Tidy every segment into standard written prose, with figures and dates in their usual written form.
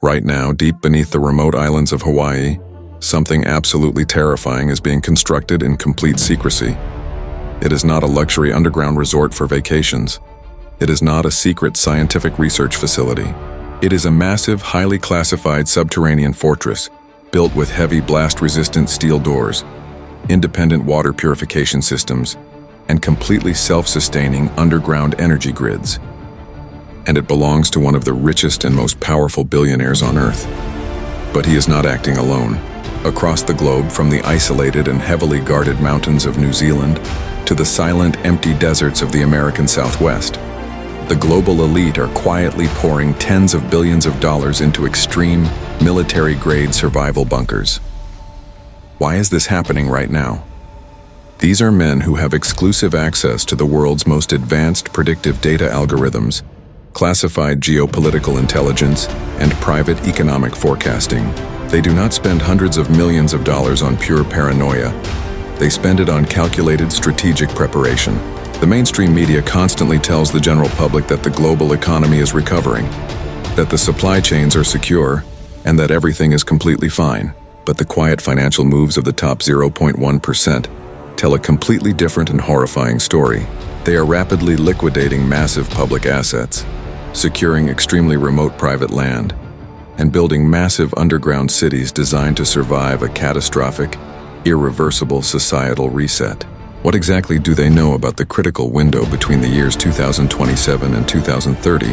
Right now, deep beneath the remote islands of Hawaii, something absolutely terrifying is being constructed in complete secrecy. It is not a luxury underground resort for vacations. It is not a secret scientific research facility. It is a massive, highly classified subterranean fortress built with heavy blast-resistant steel doors, independent water purification systems, and completely self-sustaining underground energy grids. And it belongs to one of the richest and most powerful billionaires on Earth. But he is not acting alone. Across the globe, from the isolated and heavily guarded mountains of New Zealand to the silent, empty deserts of the American Southwest, the global elite are quietly pouring tens of billions of dollars into extreme, military-grade survival bunkers. Why is this happening right now? These are men who have exclusive access to the world's most advanced predictive data algorithms, classified geopolitical intelligence, and private economic forecasting. They do not spend hundreds of millions of dollars on pure paranoia. They spend it on calculated strategic preparation. The mainstream media constantly tells the general public that the global economy is recovering, that the supply chains are secure, and that everything is completely fine. But the quiet financial moves of the top 0.1% tell a completely different and horrifying story. They are rapidly liquidating massive public assets, securing extremely remote private land, and building massive underground cities designed to survive a catastrophic, irreversible societal reset. What exactly do they know about the critical window between the years 2027 and 2030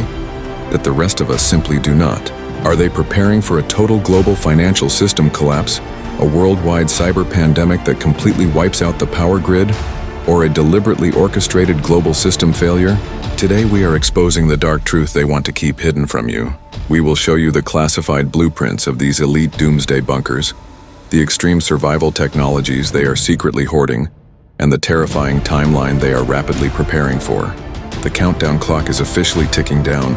that the rest of us simply do not? Are they preparing for a total global financial system collapse, a worldwide cyber pandemic that completely wipes out the power grid, or a deliberately orchestrated global system failure? Today we are exposing the dark truth they want to keep hidden from you. We will show you the classified blueprints of these elite doomsday bunkers, the extreme survival technologies they are secretly hoarding, and the terrifying timeline they are rapidly preparing for. The countdown clock is officially ticking down.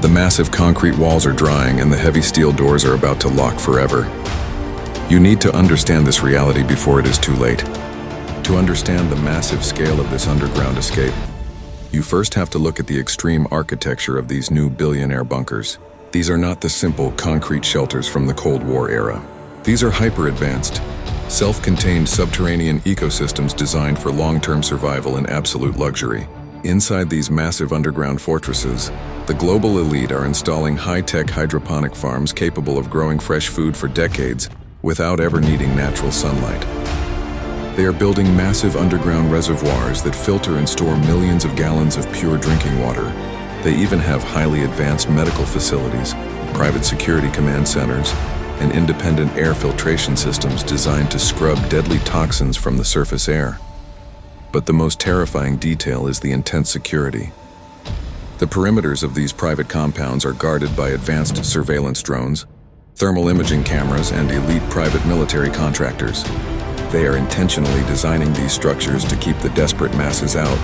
The massive concrete walls are drying and the heavy steel doors are about to lock forever. You need to understand this reality before it is too late. To understand the massive scale of this underground escape, you first have to look at the extreme architecture of these new billionaire bunkers. These are not the simple concrete shelters from the Cold War era. These are hyper-advanced, self-contained subterranean ecosystems designed for long-term survival and absolute luxury. Inside these massive underground fortresses, the global elite are installing high-tech hydroponic farms capable of growing fresh food for decades without ever needing natural sunlight. They are building massive underground reservoirs that filter and store millions of gallons of pure drinking water. They even have highly advanced medical facilities, private security command centers, and independent air filtration systems designed to scrub deadly toxins from the surface air. But the most terrifying detail is the intense security. The perimeters of these private compounds are guarded by advanced surveillance drones, thermal imaging cameras, and elite private military contractors. They are intentionally designing these structures to keep the desperate masses out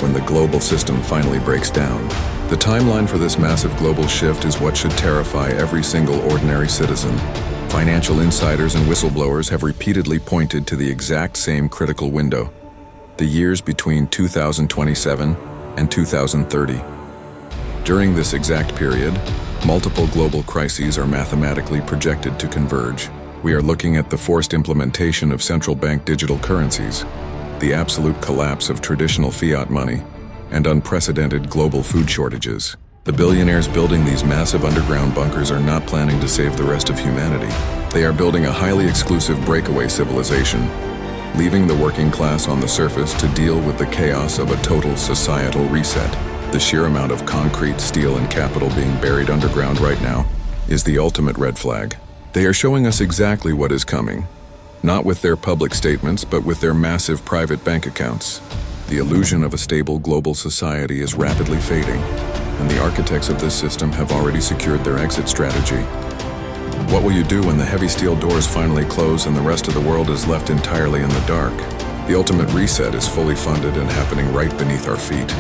when the global system finally breaks down. The timeline for this massive global shift is what should terrify every single ordinary citizen. Financial insiders and whistleblowers have repeatedly pointed to the exact same critical window, the years between 2027 and 2030. During this exact period, multiple global crises are mathematically projected to converge. We are looking at the forced implementation of central bank digital currencies, the absolute collapse of traditional fiat money, and unprecedented global food shortages. The billionaires building these massive underground bunkers are not planning to save the rest of humanity. They are building a highly exclusive breakaway civilization, leaving the working class on the surface to deal with the chaos of a total societal reset. The sheer amount of concrete, steel, and capital being buried underground right now is the ultimate red flag. They are showing us exactly what is coming, not with their public statements, but with their massive private bank accounts. The illusion of a stable global society is rapidly fading, and the architects of this system have already secured their exit strategy. What will you do when the heavy steel doors finally close and the rest of the world is left entirely in the dark? The ultimate reset is fully funded and happening right beneath our feet.